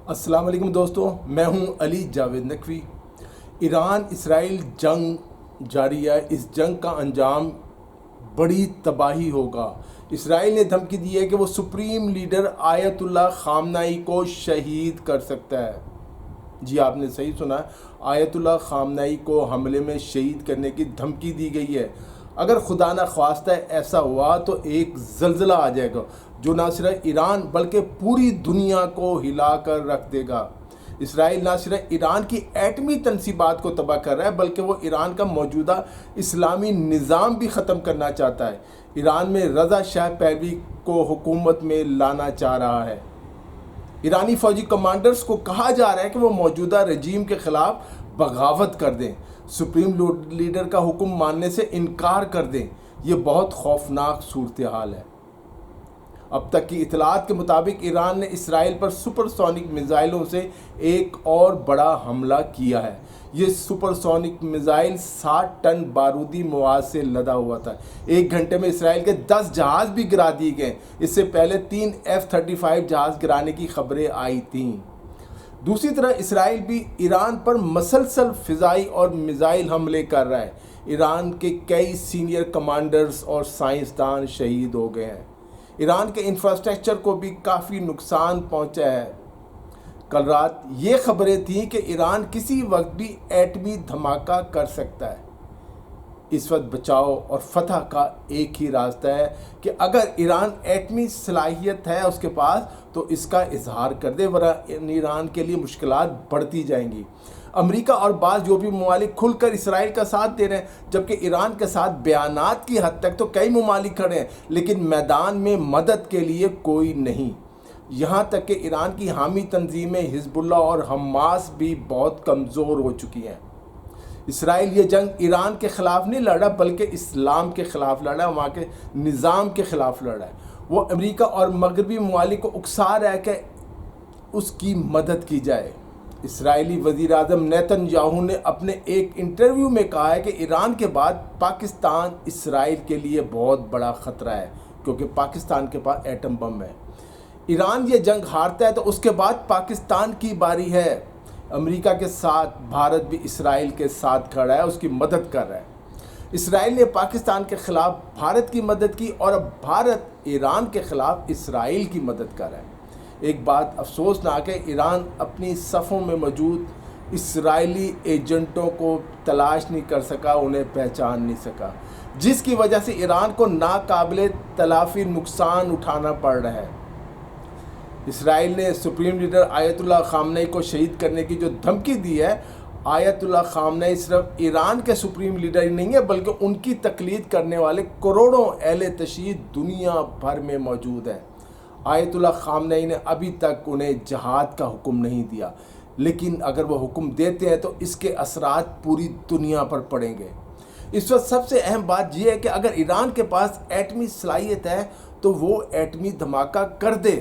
السلام علیکم دوستوں، میں ہوں علی جاوید نقوی۔ ایران اسرائیل جنگ جاری ہے۔ اس جنگ کا انجام بڑی تباہی ہوگا۔ اسرائیل نے دھمکی دی ہے کہ وہ سپریم لیڈر آیت اللہ خامنائی کو شہید کر سکتا ہے۔ جی آپ نے صحیح سنا ہے، آیت اللہ خامنائی کو حملے میں شہید کرنے کی دھمکی دی گئی ہے۔ اگر خدا نہ خواستہ ایسا ہوا تو ایک زلزلہ آ جائے گا جو نہ صرف ایران بلکہ پوری دنیا کو ہلا کر رکھ دے گا۔ اسرائیل نہ صرف ایران کی ایٹمی تنصیبات کو تباہ کر رہا ہے بلکہ وہ ایران کا موجودہ اسلامی نظام بھی ختم کرنا چاہتا ہے۔ ایران میں رضا شاہ پہلوی کو حکومت میں لانا چاہ رہا ہے۔ ایرانی فوجی کمانڈرز کو کہا جا رہا ہے کہ وہ موجودہ رجیم کے خلاف بغاوت کر دیں، سپریم لیڈر کا حکم ماننے سے انکار کر دیں۔ یہ بہت خوفناک صورتحال ہے۔ اب تک کی اطلاعات کے مطابق ایران نے اسرائیل پر سپر سونک میزائلوں سے ایک اور بڑا حملہ کیا ہے۔ یہ سپر سونک میزائل 60 ٹن بارودی مواد سے لدا ہوا تھا۔ ایک گھنٹے میں اسرائیل کے 10 جہاز بھی گرا دیے گئے۔ اس سے پہلے 3 F-35 جہاز گرانے کی خبریں آئی تھیں۔ دوسری طرف اسرائیل بھی ایران پر مسلسل فضائی اور میزائل حملے کر رہا ہے۔ ایران کے کئی سینئر کمانڈرز اور سائنسدان شہید ہو گئے ہیں۔ ایران کے انفراسٹرکچر کو بھی کافی نقصان پہنچا ہے۔ کل رات یہ خبریں تھیں کہ ایران کسی وقت بھی ایٹمی دھماکہ کر سکتا ہے۔ اس وقت بچاؤ اور فتح کا ایک ہی راستہ ہے کہ اگر ایران ایٹمی صلاحیت ہے اس کے پاس تو اس کا اظہار کر دے، ورنہ ایران کے لیے مشکلات بڑھتی جائیں گی۔ امریکہ اور بعض یورپی ممالک کھل کر اسرائیل کا ساتھ دے رہے ہیں، جبکہ ایران کے ساتھ بیانات کی حد تک تو کئی ممالک کھڑے ہیں، لیکن میدان میں مدد کے لیے کوئی نہیں۔ یہاں تک کہ ایران کی حامی تنظیمیں حزب اللہ اور حماس بھی بہت کمزور ہو چکی ہیں۔ اسرائیل یہ جنگ ایران کے خلاف نہیں لڑ رہا بلکہ اسلام کے خلاف لڑ رہا ہے، وہاں کے نظام کے خلاف لڑ رہا ہے۔ وہ امریکہ اور مغربی ممالک کو اکسا رہا ہے کہ اس کی مدد کی جائے۔ اسرائیلی وزیر اعظم نیتن یاہو نے اپنے ایک انٹرویو میں کہا ہے کہ ایران کے بعد پاکستان اسرائیل کے لیے بہت بڑا خطرہ ہے، کیونکہ پاکستان کے پاس ایٹم بم ہے۔ ایران یہ جنگ ہارتا ہے تو اس کے بعد پاکستان کی باری ہے۔ امریکہ کے ساتھ بھارت بھی اسرائیل کے ساتھ کھڑا ہے، اس کی مدد کر رہا ہے۔ اسرائیل نے پاکستان کے خلاف بھارت کی مدد کی اور اب بھارت ایران کے خلاف اسرائیل کی مدد کر رہا ہے۔ ایک بات افسوسناک ہے، ایران اپنی صفوں میں موجود اسرائیلی ایجنٹوں کو تلاش نہیں کر سکا، انہیں پہچان نہیں سکا، جس کی وجہ سے ایران کو ناقابل تلافی نقصان اٹھانا پڑ رہا ہے۔ اسرائیل نے سپریم لیڈر آیت اللہ خامنئی کو شہید کرنے کی جو دھمکی دی ہے، آیت اللہ خامنئی صرف ایران کے سپریم لیڈر ہی نہیں ہے بلکہ ان کی تقلید کرنے والے کروڑوں اہل تشیع دنیا بھر میں موجود ہیں۔ آیت اللہ خامنئی نے ابھی تک انہیں جہاد کا حکم نہیں دیا، لیکن اگر وہ حکم دیتے ہیں تو اس کے اثرات پوری دنیا پر پڑیں گے۔ اس وقت سب سے اہم بات یہ ہے کہ اگر ایران کے پاس ایٹمی صلاحیت ہے تو وہ ایٹمی دھماکہ کر دے،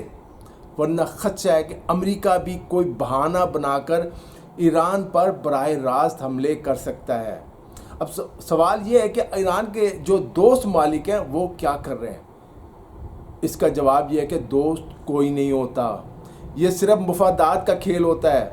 ورنہ خدشہ ہے کہ امریکہ بھی کوئی بہانہ بنا کر ایران پر براہ راست حملے کر سکتا ہے۔ اب سوال یہ ہے کہ ایران کے جو دوست ممالک ہیں وہ کیا کر رہے ہیں؟ اس کا جواب یہ ہے کہ دوست کوئی نہیں ہوتا، یہ صرف مفادات کا کھیل ہوتا ہے۔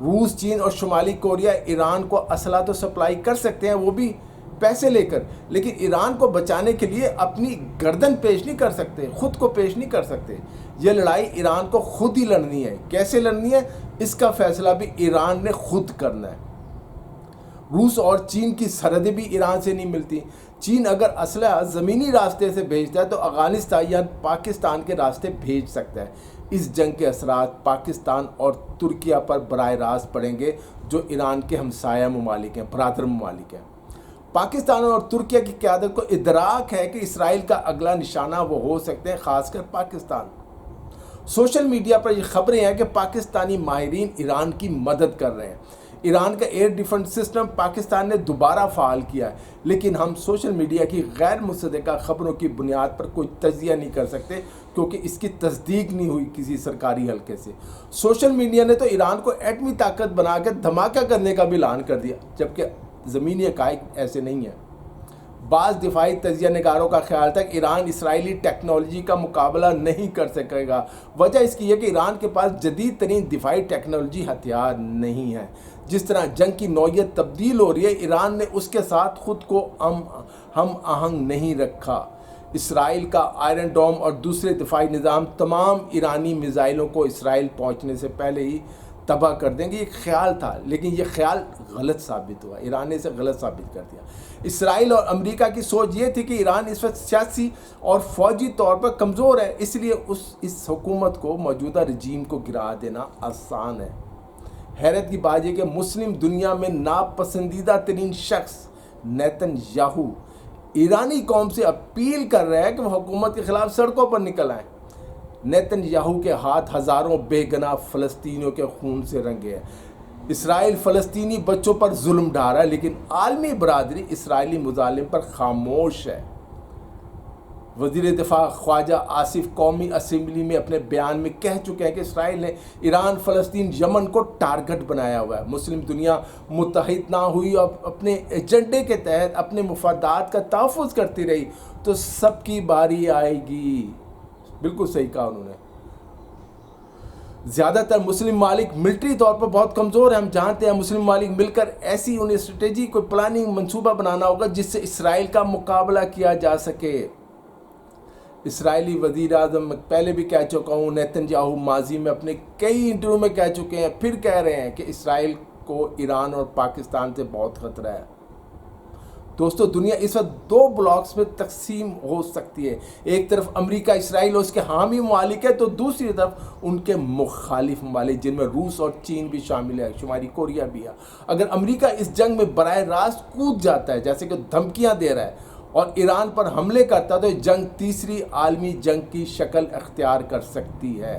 روس، چین اور شمالی کوریا ایران کو اسلحہ تو سپلائی کر سکتے ہیں، وہ بھی پیسے لے کر، لیکن ایران کو بچانے کے لیے اپنی گردن پیش نہیں کر سکتے، خود کو پیش نہیں کر سکتے۔ یہ لڑائی ایران کو خود ہی لڑنی ہے۔ کیسے لڑنی ہے اس کا فیصلہ بھی ایران نے خود کرنا ہے۔ روس اور چین کی سرحدیں بھی ایران سے نہیں ملتی۔ چین اگر اسلحہ زمینی راستے سے بھیجتا ہے تو افغانستان یا پاکستان کے راستے بھیج سکتا ہے۔ اس جنگ کے اثرات پاکستان اور ترکیہ پر براہ راست پڑیں گے، جو ایران کے ہمسایہ ممالک ہیں، برادر ممالک ہیں۔ پاکستان اور ترکیہ کی قیادت کو ادراک ہے کہ اسرائیل کا اگلا نشانہ وہ ہو سکتے ہیں، خاص کر پاکستان۔ سوشل میڈیا پر یہ خبریں ہیں کہ پاکستانی ماہرین ایران کی مدد کر رہے ہیں۔ ایران کا ایئر ڈیفنس سسٹم پاکستان نے دوبارہ فعال کیا ہے، لیکن ہم سوشل میڈیا کی غیر مصدقہ خبروں کی بنیاد پر کوئی تجزیہ نہیں کر سکتے کیونکہ اس کی تصدیق نہیں ہوئی کسی سرکاری حلقے سے۔ سوشل میڈیا نے تو ایران کو ایٹمی طاقت بنا کے دھماکہ کرنے کا بھی اعلان کر دیا، جبکہ زمینی حقائق ایسے نہیں ہیں۔ بعض دفاعی تجزیہ نگاروں کا خیال تھا کہ ایران اسرائیلی ٹیکنالوجی کا مقابلہ نہیں کر سکے گا۔ وجہ اس کی ہے کہ ایران کے پاس جدید ترین دفاعی ٹیکنالوجی ہتھیار نہیں ہے۔ جس طرح جنگ کی نوعیت تبدیل ہو رہی ہے، ایران نے اس کے ساتھ خود کو ہم آہنگ نہیں رکھا۔ اسرائیل کا آئرن ڈوم اور دوسرے دفاعی نظام تمام ایرانی میزائلوں کو اسرائیل پہنچنے سے پہلے ہی تباہ کر دیں گے۔ یہ خیال تھا، لیکن یہ خیال غلط ثابت ہوا، ایران نے اسے غلط ثابت کر دیا۔ اسرائیل اور امریکہ کی سوچ یہ تھی کہ ایران اس وقت سیاسی اور فوجی طور پر کمزور ہے، اس لیے اس حکومت کو، موجودہ رجیم کو گرا دینا آسان ہے۔ حیرت کی بات یہ کہ مسلم دنیا میں ناپسندیدہ ترین شخص نیتن یاہو ایرانی قوم سے اپیل کر رہا ہے کہ وہ حکومت کے خلاف سڑکوں پر نکل آئیں۔ نیتن یاہو کے ہاتھ ہزاروں بے گناہ فلسطینیوں کے خون سے رنگے ہیں۔ اسرائیل فلسطینی بچوں پر ظلم ڈھا رہا ہے، لیکن عالمی برادری اسرائیلی مظالم پر خاموش ہے۔ وزیر دفاع خواجہ آصف قومی اسمبلی میں اپنے بیان میں کہہ چکے ہیں کہ اسرائیل نے ایران، فلسطین، یمن کو ٹارگٹ بنایا ہوا ہے۔ مسلم دنیا متحد نہ ہوئی اور اپنے ایجنڈے کے تحت اپنے مفادات کا تحفظ کرتی رہی تو سب کی باری آئے گی۔ بالکل صحیح کہا انہوں نے۔ زیادہ تر مسلم ممالک ملٹری طور پر بہت کمزور ہیں، ہم جانتے ہیں۔ مسلم ممالک مل کر ایسی انہیں اسٹریٹجی، کوئی پلاننگ، منصوبہ بنانا ہوگا جس سے اسرائیل کا مقابلہ کیا جا سکے۔ اسرائیلی وزیر اعظم، پہلے بھی کہہ چکا ہوں، نیتن یاہو ماضی میں اپنے کئی انٹرویو میں کہہ چکے ہیں، پھر کہہ رہے ہیں کہ اسرائیل کو ایران اور پاکستان سے بہت خطرہ ہے۔ دوستو، دنیا اس وقت دو بلاکس میں تقسیم ہو سکتی ہے۔ ایک طرف امریکہ، اسرائیل اور اس کے حامی ممالک ہے، تو دوسری طرف ان کے مخالف ممالک جن میں روس اور چین بھی شامل ہے، شمالی کوریا بھی ہے۔ اگر امریکہ اس جنگ میں براہ راست کود جاتا ہے، جیسے کہ دھمکیاں دے رہا ہے، اور ایران پر حملے کرتا تو یہ جنگ تیسری عالمی جنگ کی شکل اختیار کر سکتی ہے۔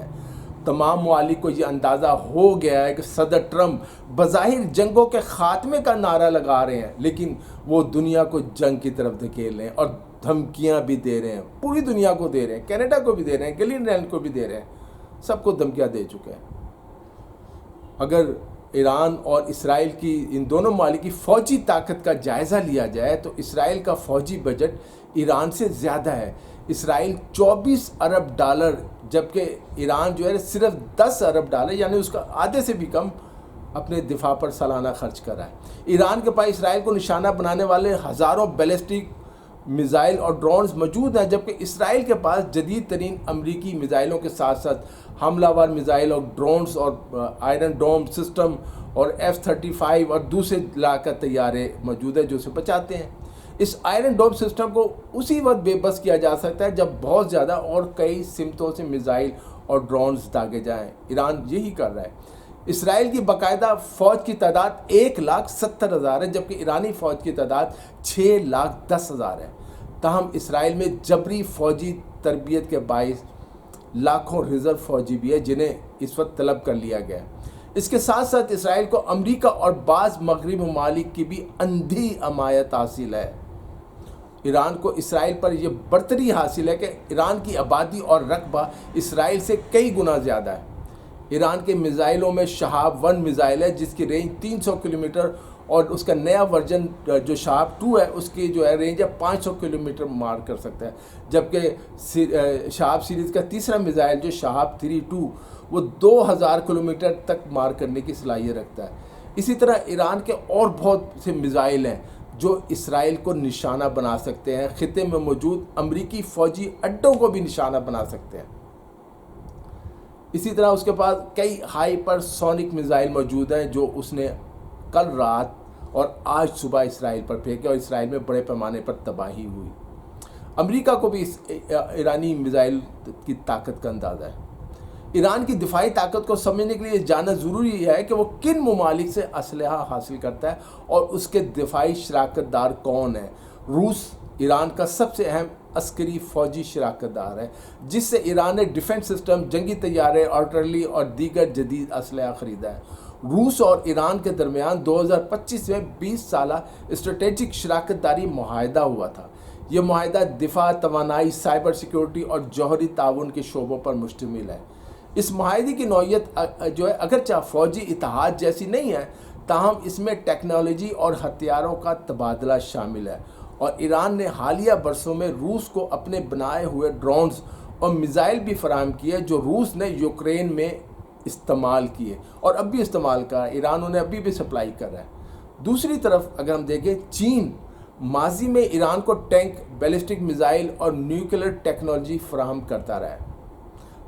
تمام ممالک کو یہ اندازہ ہو گیا ہے کہ صدر ٹرمپ بظاہر جنگوں کے خاتمے کا نعرہ لگا رہے ہیں، لیکن وہ دنیا کو جنگ کی طرف دھکیل رہے ہیں اور دھمکیاں بھی دے رہے ہیں، پوری دنیا کو دے رہے ہیں، کینیڈا کو بھی دے رہے ہیں، گرین لینڈ کو بھی دے رہے ہیں، سب کو دھمکیاں دے چکے ہیں۔ اگر ایران اور اسرائیل کی، ان دونوں ممالک کی فوجی طاقت کا جائزہ لیا جائے تو اسرائیل کا فوجی بجٹ ایران سے زیادہ ہے۔ اسرائیل 24 ارب ڈالر، جبکہ ایران جو ہے صرف 10 ارب ڈالر، یعنی اس کا آدھے سے بھی کم اپنے دفاع پر سالانہ خرچ کر رہا ہے۔ ایران کے پاس اسرائیل کو نشانہ بنانے والے ہزاروں بیلسٹک میزائل اور ڈرونز موجود ہیں، جبکہ اسرائیل کے پاس جدید ترین امریکی میزائلوں کے ساتھ ساتھ حملہ ور میزائل اور ڈرونز اور آئرن ڈوم سسٹم اور F-35 اور دوسرے لاقت طیارے موجود ہیں جو اسے بچاتے ہیں۔ اس آئرن ڈوم سسٹم کو اسی وقت بے بس کیا جا سکتا ہے جب بہت زیادہ اور کئی سمتوں سے میزائل اور ڈرونز داغے جائیں۔ ایران یہی کر رہا ہے۔ اسرائیل کی باقاعدہ فوج کی تعداد 1,70,000 ہے، جبکہ ایرانی فوج کی تعداد 6,10,000 ہے۔ تاہم اسرائیل میں جبری فوجی تربیت کے باعث لاکھوں ریزرو فوجی بھی ہے جنہیں اس وقت طلب کر لیا گیا ہے۔ اس کے ساتھ ساتھ اسرائیل کو امریکہ اور بعض مغربی ممالک کی بھی اندھی حمایت حاصل ہے۔ ایران کو اسرائیل پر یہ برتری حاصل ہے کہ ایران کی آبادی اور رقبہ اسرائیل سے کئی گنا زیادہ ہے۔ ایران کے میزائلوں میں شہاب 1 میزائل ہے جس کی رینج 300 کلومیٹر، اور اس کا نیا ورژن جو شہاب 2 ہے اس کی جو ہے رینج ہے 500 کلومیٹر مار کر سکتا ہے، جبکہ شہاب سیریز کا تیسرا میزائل جو شہاب 3-2 وہ 2000 کلومیٹر تک مار کرنے کی صلاحیت رکھتا ہے۔ اسی طرح ایران کے اور بہت سے میزائل ہیں جو اسرائیل کو نشانہ بنا سکتے ہیں، خطے میں موجود امریکی فوجی اڈوں کو بھی نشانہ بنا سکتے ہیں۔ اسی طرح اس کے پاس کئی ہائپر سونک میزائل موجود ہیں جو اس نے کل رات اور آج صبح اسرائیل پر پھینکے اور اسرائیل میں بڑے پیمانے پر تباہی ہوئی۔ امریکہ کو بھی اس ایرانی میزائل کی طاقت کا اندازہ ہے۔ ایران کی دفاعی طاقت کو سمجھنے کے لیے یہ جاننا ضروری ہے کہ وہ کن ممالک سے اسلحہ حاصل کرتا ہے اور اس کے دفاعی شراکت دار کون ہیں۔ روس ایران کا سب سے اہم عسکری فوجی شراکت دار ہے، جس سے ایران نے ڈیفنس سسٹم، جنگی طیارے، آرٹلری اور دیگر جدید اسلحہ خریدا ہے۔ روس اور ایران کے درمیان 2025 میں 20 سالہ اسٹریٹجک شراکت داری معاہدہ ہوا تھا۔ یہ معاہدہ دفاع، توانائی، سائبر سیکیورٹی اور جوہری تعاون کے شعبوں پر مشتمل ہے۔ اس معاہدے کی نوعیت جو ہے اگرچہ فوجی اتحاد جیسی نہیں ہے، تاہم اس میں ٹیکنالوجی اور ہتھیاروں کا تبادلہ شامل ہے، اور ایران نے حالیہ برسوں میں روس کو اپنے بنائے ہوئے ڈرونز اور میزائل بھی فراہم کیے جو روس نے یوکرین میں استعمال کیے اور اب بھی استعمال کر رہا ہے. ایران انہیں ابھی بھی سپلائی کر رہا ہے. دوسری طرف اگر ہم دیکھیں چین ماضی میں ایران کو ٹینک، بیلسٹک میزائل اور نیوکلیر ٹیکنالوجی فراہم کرتا رہا ہے.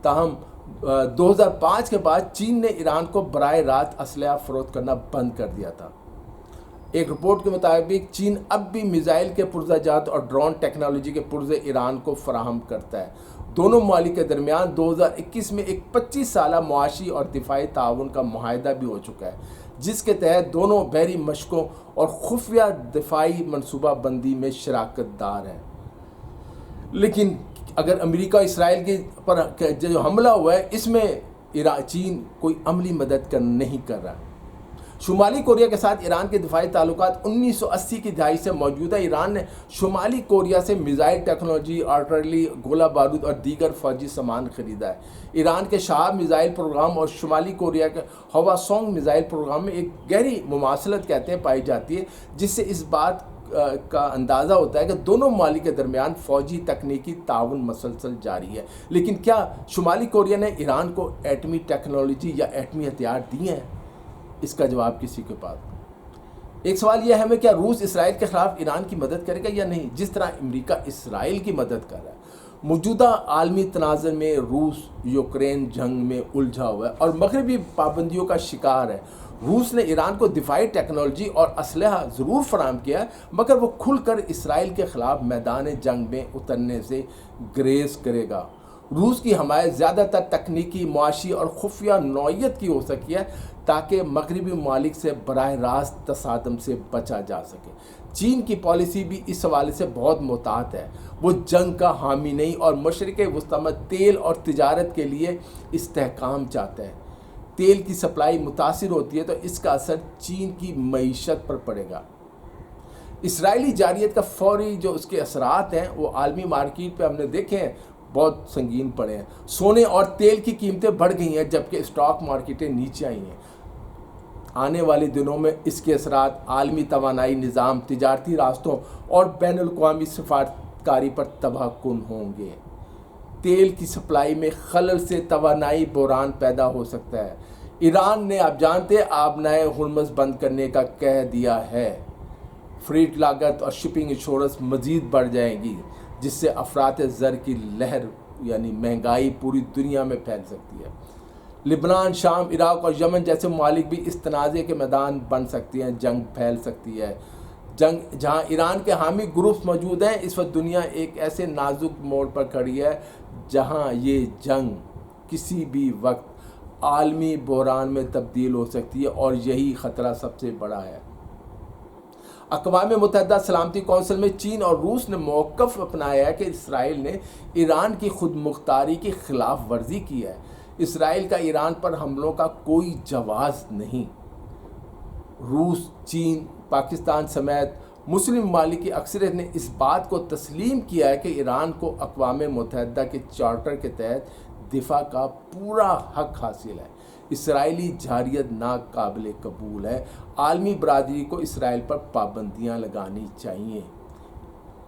تاہم 2005 کے بعد چین نے ایران کو براہ راست اسلحہ فروخت کرنا بند کر دیا تھا. ایک رپورٹ کے مطابق چین اب بھی میزائل کے پرزہ جات اور ڈرون ٹیکنالوجی کے پرزے ایران کو فراہم کرتا ہے. دونوں ممالک کے درمیان 2021 میں ایک 25 سالہ معاشی اور دفاعی تعاون کا معاہدہ بھی ہو چکا ہے، جس کے تحت دونوں بحری مشقوں اور خفیہ دفاعی منصوبہ بندی میں شراکت دار ہیں. لیکن اگر امریکہ اور اسرائیل کے پر جو حملہ ہوا ہے اس میں چین کوئی عملی مدد نہیں کر رہا. شمالی کوریا کے ساتھ ایران کے دفاعی تعلقات 1980 کی دہائی سے موجود ہیں. ایران نے شمالی کوریا سے میزائل ٹیکنالوجی، آرٹلری، گولہ بارود اور دیگر فوجی سامان خریدا ہے. ایران کے شہاب میزائل پروگرام اور شمالی کوریا کے ہوا سونگ میزائل پروگرام میں ایک گہری مماثلت کہتے ہیں پائی جاتی ہے، جس سے اس بات کا اندازہ ہوتا ہے کہ دونوں ممالک کے درمیان فوجی تکنیکی تعاون مسلسل جاری ہے. لیکن کیا شمالی کوریا نے ایران کو ایٹمی ٹیکنالوجی یا ایٹمی ہتھیار دیے ہیں؟ اس کا جواب کسی کے پاس. ایک سوال یہ ہے کیا روس اسرائیل کے خلاف ایران کی مدد کرے گا یا نہیں، جس طرح امریکہ اسرائیل کی مدد کر رہا ہے. موجودہ عالمی تناظر میں روس یوکرین جنگ میں الجھا ہوا ہے اور مغربی پابندیوں کا شکار ہے. روس نے ایران کو دفاعی ٹیکنالوجی اور اسلحہ ضرور فراہم کیا ہے، مگر وہ کھل کر اسرائیل کے خلاف میدان جنگ میں اترنے سے گریز کرے گا. روس کی حمایت زیادہ تر تکنیکی، معاشی اور خفیہ نوعیت کی ہو سکی ہے تاکہ مغربی ممالک سے براہ راست تصادم سے بچا جا سکے. چین کی پالیسی بھی اس حوالے سے بہت محتاط ہے. وہ جنگ کا حامی نہیں اور مشرق وسطی میں تیل اور تجارت کے لیے استحکام چاہتا ہے. تیل کی سپلائی متاثر ہوتی ہے تو اس کا اثر چین کی معیشت پر پڑے گا. اسرائیلی جارحیت کا فوری جو اس کے اثرات ہیں وہ عالمی مارکیٹ پہ ہم نے دیکھے ہیں بہت سنگین پڑے ہیں. سونے اور تیل کی قیمتیں بڑھ گئی ہیں جبکہ اسٹاک مارکیٹیں نیچے آئی ہیں. آنے والے دنوں میں اس کے اثرات عالمی توانائی نظام، تجارتی راستوں اور بین الاقوامی سفارتکاری پر تباہ کن ہوں گے. تیل کی سپلائی میں خلل سے توانائی بحران پیدا ہو سکتا ہے. ایران نے آپ جانتے آبنائے ہرمز بند کرنے کا کہہ دیا ہے. فریٹ لاگت اور شپنگ انشورنس مزید بڑھ جائے گی، جس سے افراط زر کی لہر یعنی مہنگائی پوری دنیا میں پھیل سکتی ہے. لبنان، شام، عراق اور یمن جیسے ممالک بھی اس تنازع کے میدان بن سکتی ہیں. جنگ پھیل سکتی ہے. جہاں ایران کے حامی گروپس موجود ہیں، اس وقت دنیا ایک ایسے نازک موڑ پر کھڑی ہے جہاں یہ جنگ کسی بھی وقت عالمی بحران میں تبدیل ہو سکتی ہے اور یہی خطرہ سب سے بڑا ہے. اقوام متحدہ سلامتی کونسل میں چین اور روس نے موقف اپنایا ہے کہ اسرائیل نے ایران کی خود مختاری کی خلاف ورزی کی ہے. اسرائیل کا ایران پر حملوں کا کوئی جواز نہیں. روس، چین، پاکستان سمیت مسلم ممالک کی اکثریت نے اس بات کو تسلیم کیا ہے کہ ایران کو اقوام متحدہ کے چارٹر کے تحت دفاع کا پورا حق حاصل ہے. اسرائیلی جارحیت ناقابل قبول ہے. عالمی برادری کو اسرائیل پر پابندیاں لگانی چاہیے.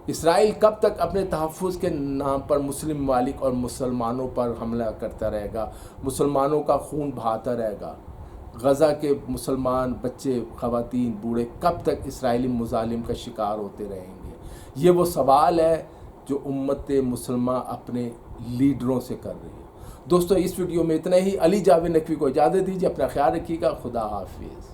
اسرائیل کب تک اپنے تحفظ کے نام پر مسلم ممالک اور مسلمانوں پر حملہ کرتا رہے گا، مسلمانوں کا خون بہاتا رہے گا؟ غزہ کے مسلمان بچے، خواتین، بوڑھے کب تک اسرائیلی مظالم کا شکار ہوتے رہیں گے؟ یہ وہ سوال ہے جو امت مسلمہ اپنے لیڈروں سے کر رہی ہے. دوستو اس ویڈیو میں اتنا ہی. علی جاوید نقوی کو اجازت دیجیے. اپنا خیال رکھیے گا. خدا حافظ.